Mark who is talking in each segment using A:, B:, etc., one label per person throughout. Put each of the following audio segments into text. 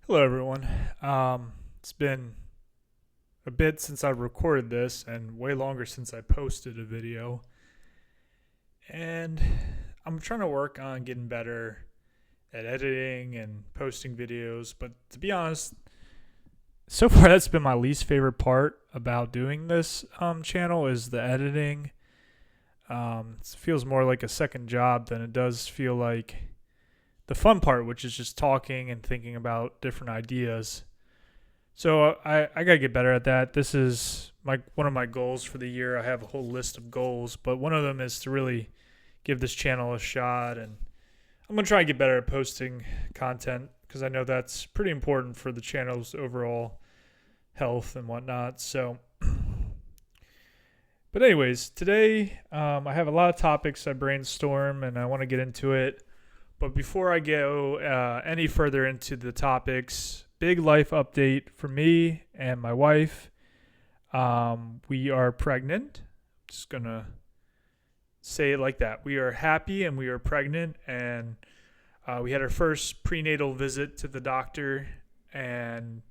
A: Hello, everyone. It's been a bit since I recorded this and way longer since I posted a video. And I'm trying to work on getting better at editing and posting videos. But to be honest, so far that's been my least favorite part about doing this channel is the editing. It feels more like a second job than it does feel like the fun part, which is just talking and thinking about different ideas. So I gotta get better at that. This is one of my goals for the year. I have a whole list of goals, but one of them is to really give this channel a shot, and I'm gonna try and get better at posting content because I know that's pretty important for the channel's overall health and whatnot. So, but anyways, today I have a lot of topics I brainstorm and I want to get into it. But before I go any further into the topics, big life update for me and my wife. We are pregnant. Just gonna say it like that. We are happy and we are pregnant, and we had our first prenatal visit to the doctor, and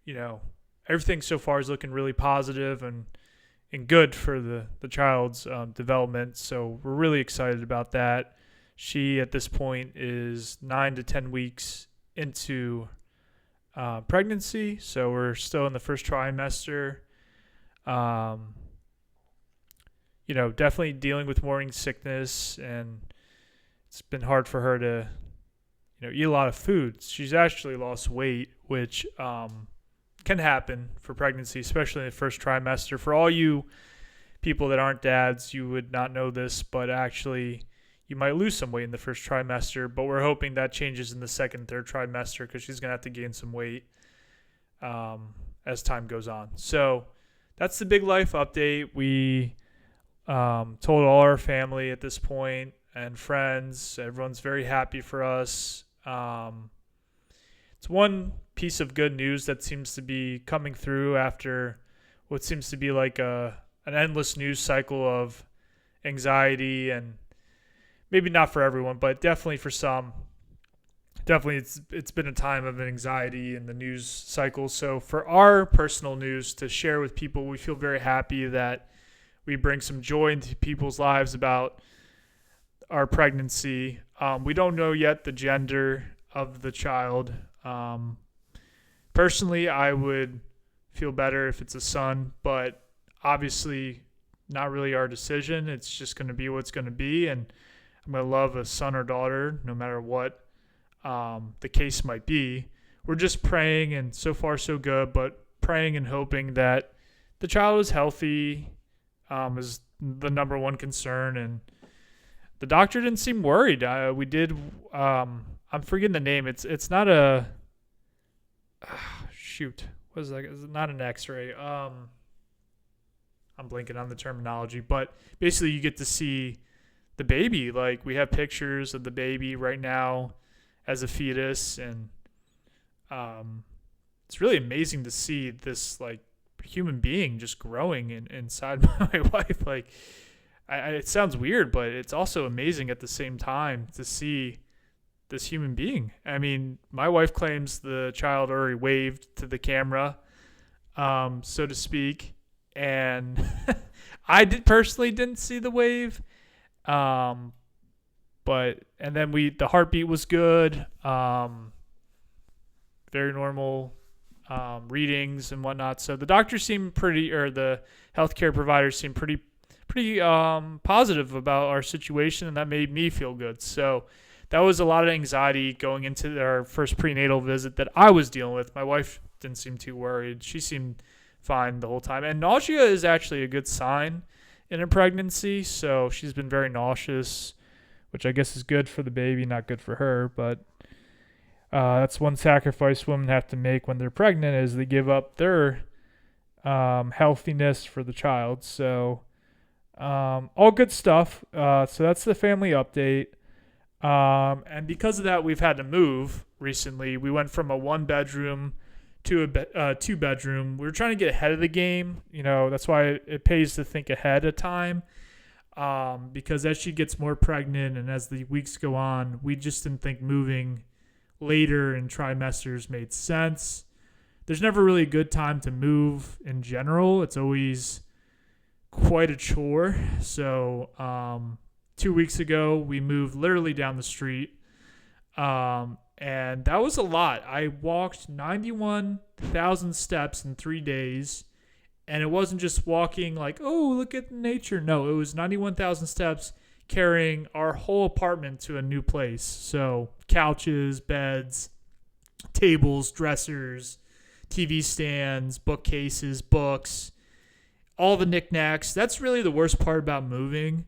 A: you know everything so far is looking really positive and good for the child's development. So we're really excited about that. She at this point is 9 to 10 weeks into pregnancy, so we're still in the first trimester. Um, Definitely dealing with morning sickness, and it's been hard for her to, eat a lot of food. She's actually lost weight, which can happen for pregnancy, especially in the first trimester. For all you people that aren't dads, you would not know this, but actually, you might lose some weight in the first trimester. But we're hoping that changes in the second, third trimester because she's gonna have to gain some weight as time goes on. So that's the big life update. We told all our family at this point and friends. Everyone's very happy for us. It's one piece of good news that seems to be coming through after what seems to be like an endless news cycle of anxiety, and maybe not for everyone, but definitely for some. Definitely, it's been a time of anxiety in the news cycle. So for our personal news to share with people, we feel very happy that we bring some joy into people's lives about our pregnancy. We don't know yet the gender of the child. Personally, I would feel better if it's a son, but obviously not really our decision. It's just going to be what's going to be, and I'm going to love a son or daughter no matter what the case might be. We're just praying, and so far so good, but praying and hoping that the child is healthy is the number one concern. And the doctor didn't seem worried. We did. I'm forgetting the name. It's not a shoot. What is that? It's not an X-ray. I'm blanking on the terminology, but basically you get to see the baby. Like, we have pictures of the baby right now as a fetus, and it's really amazing to see this like human being just growing inside my wife. Like, it sounds weird, but it's also amazing at the same time to see this human being. I mean, my wife claims the child already waved to the camera, so to speak, and personally didn't see the wave. But and then the heartbeat was good, very normal readings and whatnot. So the doctors seemed the healthcare providers seemed pretty positive about our situation, and that made me feel good. So that was a lot of anxiety going into our first prenatal visit that I was dealing with. My wife didn't seem too worried. She seemed fine the whole time. And nausea is actually a good sign in a pregnancy. So she's been very nauseous, which I guess is good for the baby, not good for her. But that's one sacrifice women have to make when they're pregnant, is they give up their healthiness for the child. So all good stuff. So that's the family update. And because of that, we've had to move recently. We went from a 1 bedroom to a 2 bedroom. We were trying to get ahead of the game. That's why it pays to think ahead of time. Because as she gets more pregnant and as the weeks go on, we just didn't think moving later in trimesters made sense. There's never really a good time to move in general. It's always quite a chore. So 2 weeks ago, we moved literally down the street. And that was a lot. I walked 91,000 steps in 3 days. And it wasn't just walking like, oh, look at nature. No, it was 91,000 steps carrying our whole apartment to a new place. So couches, beds, tables, dressers, TV stands, bookcases, books, all the knickknacks. That's really the worst part about moving.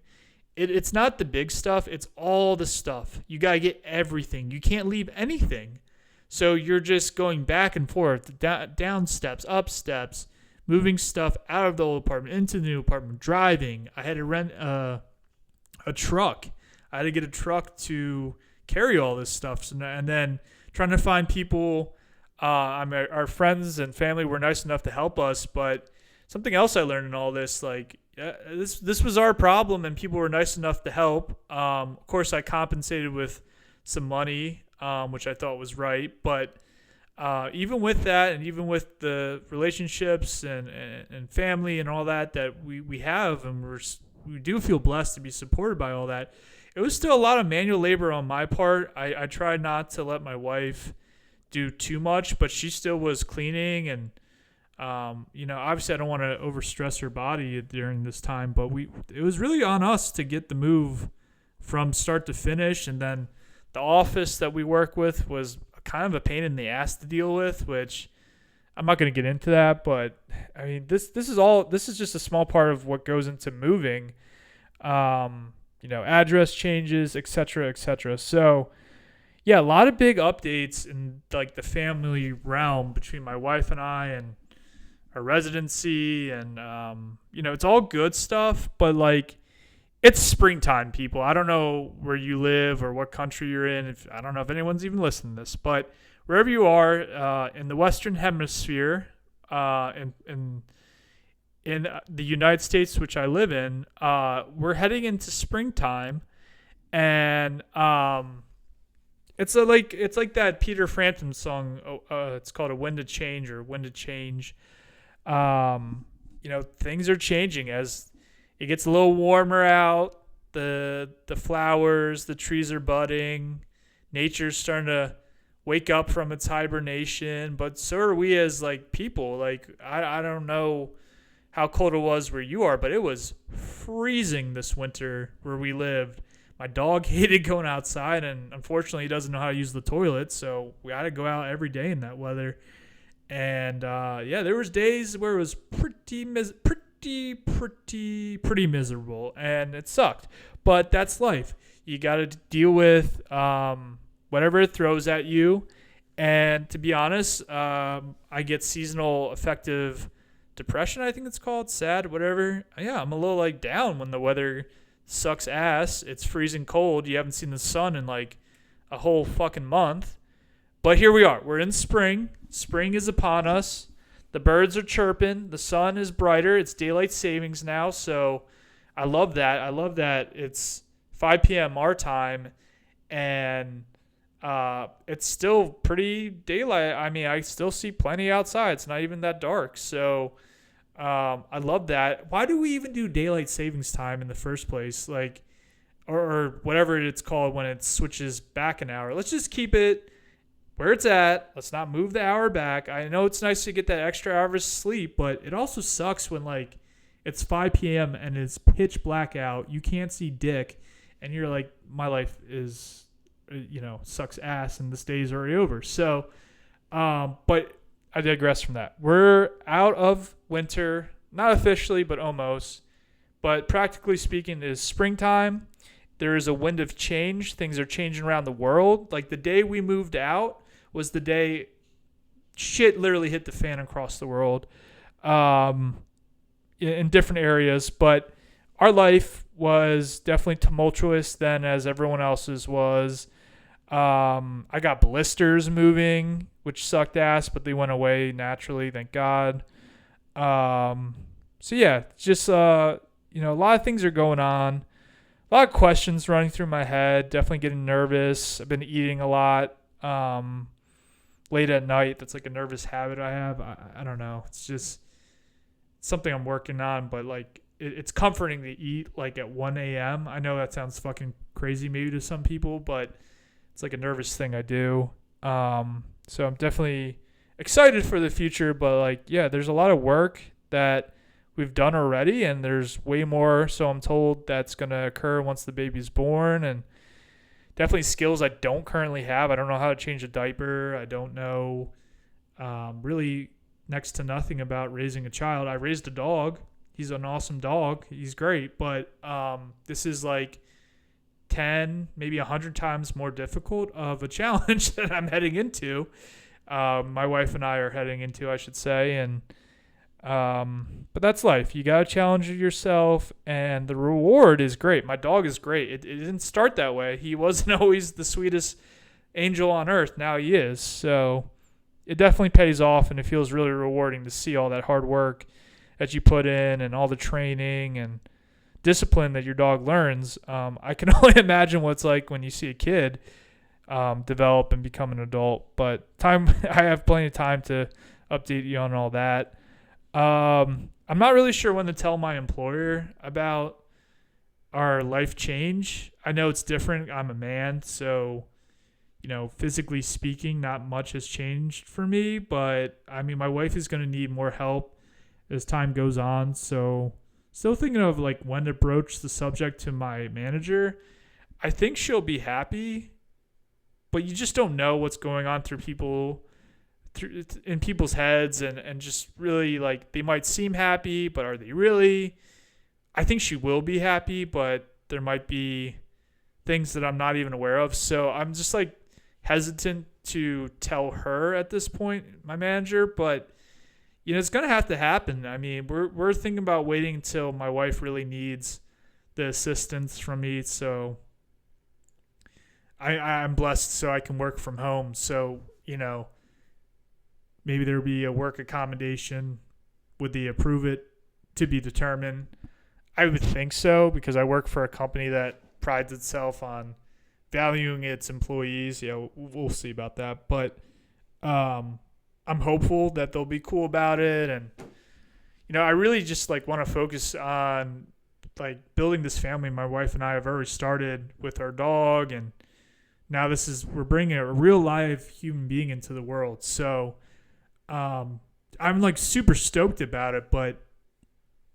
A: It's not the big stuff. It's all the stuff. You got to get everything. You can't leave anything. So you're just going back and forth, down steps, up steps, moving stuff out of the old apartment into the new apartment, driving. I had to rent a truck. I had to get a truck to carry all this stuff. And then trying to find people. Our friends and family were nice enough to help us, but something else I learned in all this, like, this was our problem, and people were nice enough to help. Of course, I compensated with some money, which I thought was right. But even with that, and even with the relationships and family and all that we have, and we do feel blessed to be supported by all that, it was still a lot of manual labor on my part. I tried not to let my wife do too much, but she still was cleaning and obviously I don't want to overstress her body during this time, but it was really on us to get the move from start to finish. And then the office that we work with was kind of a pain in the ass to deal with, which I'm not going to get into that, but I mean, this is just a small part of what goes into moving, address changes, et cetera, et cetera. So yeah, a lot of big updates in like the family realm between my wife and I and our residency, and it's all good stuff, but like it's springtime, people. I don't know where you live or what country you're in. I don't know if anyone's even listening to this, but wherever you are in the Western Hemisphere, in the United States, which I live in, we're heading into springtime, and it's like that Peter Frampton song. It's called "A Wind to Change" or "Wind to Change." Things are changing as it gets a little warmer out. The flowers, the trees are budding. Nature's starting to wake up from its hibernation, but so are we as like people. Like I don't know how cold it was where you are, but it was freezing this winter where we lived. My dog hated going outside, and unfortunately he doesn't know how to use the toilet, so we had to go out every day in that weather. And there was days where it was pretty miserable, and it sucked. But that's life. You got to deal with whatever it throws at you. And to be honest, I get seasonal affective depression, I think it's called, sad, whatever. Yeah, I'm a little like down when the weather sucks ass. It's freezing cold. You haven't seen the sun in like a whole fucking month. But here we are. We're in spring. Spring is upon us. The birds are chirping. The sun is brighter. It's daylight savings now. So I love that. I love that it's 5 p.m. our time, and it's still pretty daylight. I mean, I still see plenty outside. It's not even that dark. So I love that. Why do we even do daylight savings time in the first place? Like, or whatever it's called when it switches back an hour. Let's just keep it where it's at. Let's not move the hour back. I know it's nice to get that extra hour of sleep, but it also sucks when like it's 5 p.m. and it's pitch black out. You can't see dick, and you're like, my life is, sucks ass, and this day is already over. So, but I digress from that. We're out of winter, not officially, but almost. But practically speaking, it is springtime. There is a wind of change. Things are changing around the world. Like the day we moved out was the day shit literally hit the fan across the world, in different areas. But our life was definitely tumultuous then, as everyone else's was. I got blisters moving, which sucked ass, but they went away naturally, thank God. So yeah, just a lot of things are going on. A lot of questions running through my head. Definitely getting nervous. I've been eating a lot. late at night. That's like a nervous habit I have. I don't know. It's just something I'm working on, but like it's comforting to eat like at 1 a.m. I know that sounds fucking crazy maybe to some people, but it's like a nervous thing I do. So I'm definitely excited for the future, but like, yeah, there's a lot of work that we've done already, and there's way more, so I'm told, that's going to occur once the baby's born, and definitely skills I don't currently have. I don't know how to change a diaper. I don't know really next to nothing about raising a child. I raised a dog. He's an awesome dog. He's great, but this is like 10, maybe 100 times more difficult of a challenge that I'm heading into. My wife and I are heading into, I should say, and but that's life. You gotta challenge yourself, and the reward is great. My dog is great. It didn't start that way. He wasn't always the sweetest angel on earth. Now he is. So it definitely pays off, and it feels really rewarding to see all that hard work that you put in and all the training and discipline that your dog learns. I can only imagine what it's like when you see a kid develop and become an adult. But I have plenty of time to update you on all that. I'm not really sure when to tell my employer about our life change. I know it's different. I'm a man, so, physically speaking, not much has changed for me. But, I mean, my wife is going to need more help as time goes on. So, still thinking of, like, when to broach the subject to my manager. I think she'll be happy, but you just don't know what's going on in people's heads, and just really, like, they might seem happy, but are they really? I think she will be happy, but there might be things that I'm not even aware of. So I'm just like hesitant to tell her at this point, my manager, but it's going to have to happen. I mean, we're thinking about waiting until my wife really needs the assistance from me. So I'm blessed so I can work from home. So, maybe there'll be a work accommodation. Would they approve it? To be determined. I would think so, because I work for a company that prides itself on valuing its employees. We'll see about that. But I'm hopeful that they'll be cool about it. And, I really just like want to focus on like building this family. My wife and I have already started with our dog, and now we're bringing a real live human being into the world. So I'm like super stoked about it, but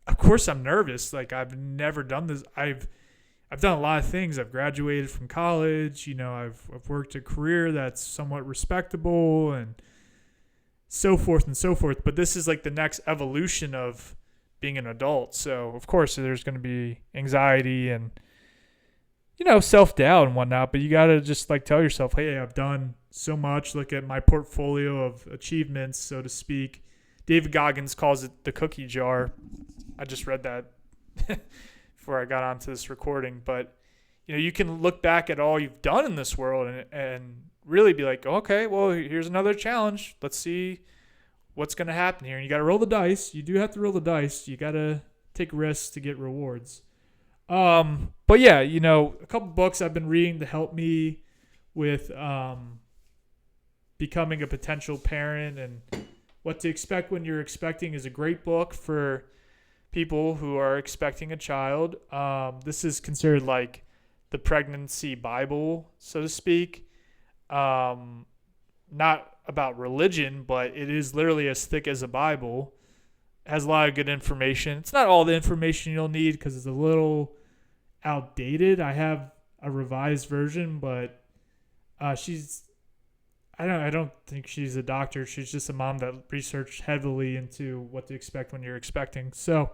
A: of course I'm nervous. Like, I've never done this. I've done a lot of things. I've graduated from college. I've worked a career that's somewhat respectable and so forth and so forth. But this is like the next evolution of being an adult. So of course there's going to be anxiety and, self-doubt and whatnot, but you got to just like tell yourself, hey, I've done so much. Look at my portfolio of achievements, so to speak. David Goggins calls it the cookie jar. I just read that before I got onto this recording. But, you can look back at all you've done in this world and really be like, okay, well, here's another challenge. Let's see what's going to happen here. And you got to roll the dice. You do have to roll the dice. You got to take risks to get rewards. But yeah, a couple books I've been reading to help me with becoming a potential parent and what to expect when you're expecting is a great book for people who are expecting a child. This is considered like the pregnancy Bible, so to speak. Not about religion, but it is literally as thick as a Bible. It has a lot of good information. It's not all the information you'll need because it's a little outdated. I have a revised version, but I don't think she's a doctor. She's just a mom that researched heavily into what to expect when you're expecting. So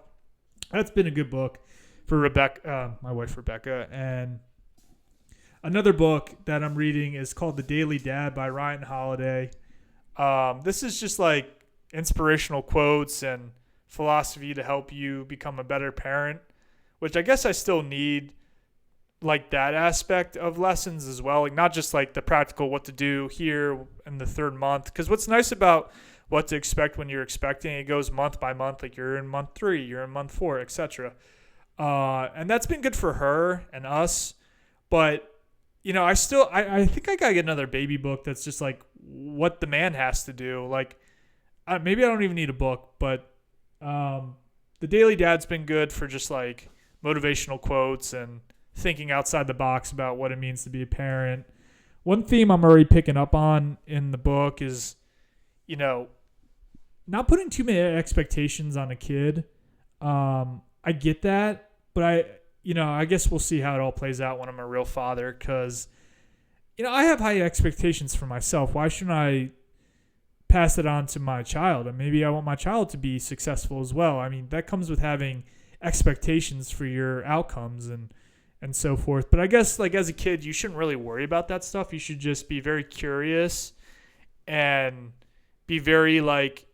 A: that's been a good book for Rebecca, my wife Rebecca. And another book that I'm reading is called The Daily Dad by Ryan Holiday. This is just like inspirational quotes and philosophy to help you become a better parent, which I guess I still need, like, that aspect of lessons as well. Like, not just like the practical what to do here in the third month. Because what's nice about what to expect when you're expecting, it goes month by month. Like, you're in month 3, you're in month 4, etc. And that's been good for her and us. But, I think I gotta get another baby book that's just like what the man has to do. Like, maybe I don't even need a book, but the Daily Dad's been good for just like motivational quotes and thinking outside the box about what it means to be a parent. One theme I'm already picking up on in the book is, not putting too many expectations on a kid. I get that, but I guess we'll see how it all plays out when I'm a real father, because, I have high expectations for myself. Why shouldn't I pass it on to my child? And maybe I want my child to be successful as well. I mean, that comes with having expectations for your outcomes and so forth. But I guess, like, as a kid, you shouldn't really worry about that stuff. You should just be very curious and be very, like,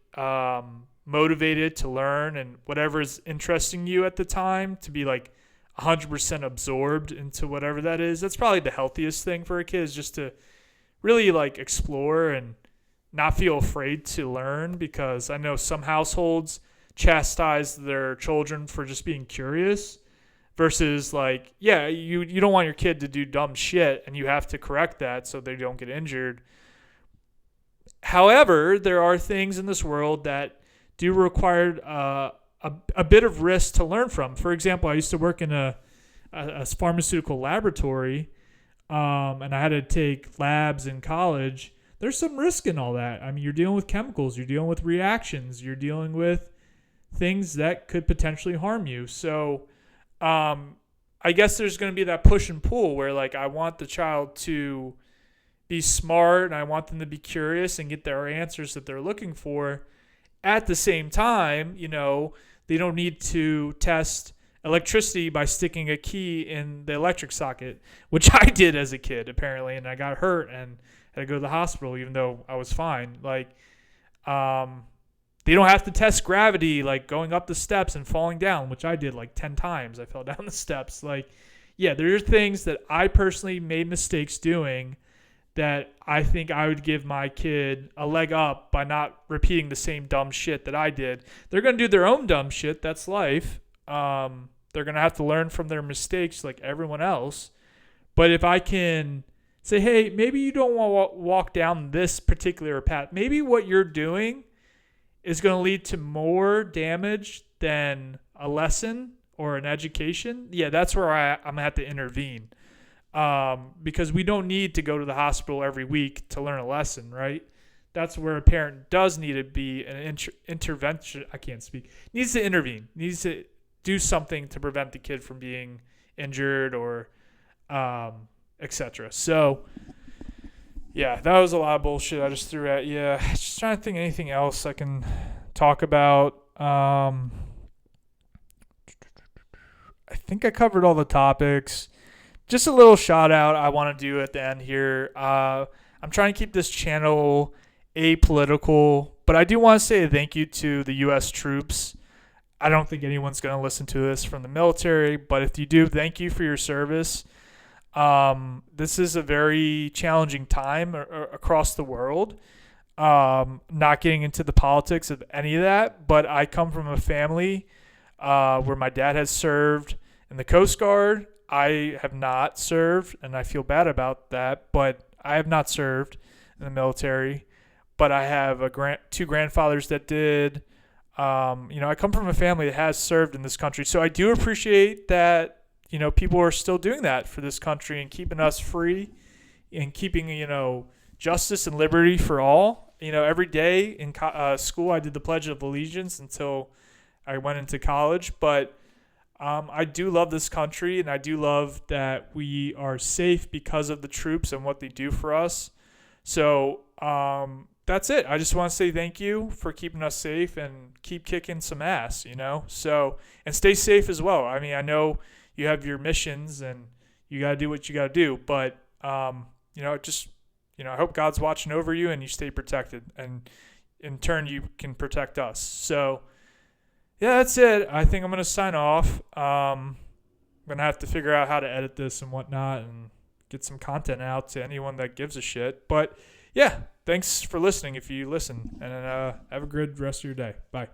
A: motivated to learn, and whatever's interesting you at the time to be, like, 100% absorbed into whatever that is. That's probably the healthiest thing for a kid, is just to really, like, explore and not feel afraid to learn, because I know some households chastise their children for just being curious versus, like, you don't want your kid to do dumb shit and you have to correct that so they don't get injured. However, there are things in this world that do require a bit of risk to learn from. For example, I used to work in a pharmaceutical laboratory, and I had to take labs in college. There's some risk in all that. I mean, you're dealing with chemicals, you're dealing with reactions, you're dealing with things that could potentially harm you. So I guess there's going to be that push and pull where, like, I want the child to be smart and I want them to be curious and get their answers that they're looking for. At the same time, they don't need to test electricity by sticking a key in the electric socket, which I did as a kid, apparently, and I got hurt and had to go to the hospital even though I was fine. Like, they don't have to test gravity, like going up the steps and falling down, which I did like 10 times. I fell down the steps. Like, yeah, there are things that I personally made mistakes doing that I think I would give my kid a leg up by not repeating the same dumb shit that I did. They're going to do their own dumb shit. That's life. They're going to have to learn from their mistakes like everyone else. But if I can say, hey, maybe you don't want to walk down this particular path. Maybe what you're doing is going to lead to more damage than a lesson or an education. Yeah, that's where I'm going to have to intervene. Because we don't need to go to the hospital every week to learn a lesson, right? That's where a parent does need to be an intervention. I can't speak. Needs to intervene. Needs to do something to prevent the kid from being injured or etc. So, yeah, that was a lot of bullshit I just threw at you. Just trying to think anything else I can talk about. I think I covered all the topics. Just a little shout out I want to do at the end here. I'm trying to keep this channel apolitical, but I do want to say a thank you to the U.S. troops. I don't think anyone's going to listen to this from the military, but if you do, thank you for your service. This is a very challenging time across the world. Not getting into the politics of any of that, but I come from a family where my dad has served in the Coast Guard. I have not served, and I feel bad about that, but I have not served in the military. But I have two grandfathers that did. I come from a family that has served in this country, so I do appreciate that. People are still doing that for this country and keeping us free and keeping, justice and liberty for all. Every day in school, I did the Pledge of Allegiance until I went into college. But I do love this country, and I do love that we are safe because of the troops and what they do for us. So that's it. I just want to say thank you for keeping us safe and keep kicking some ass, So, and stay safe as well. I mean, I know you have your missions and you got to do what you got to do. But, I hope God's watching over you and you stay protected. And in turn, you can protect us. So, yeah, that's it. I think I'm going to sign off. I'm going to have to figure out how to edit this and whatnot and get some content out to anyone that gives a shit. But, yeah, thanks for listening if you listen. And have a good rest of your day. Bye.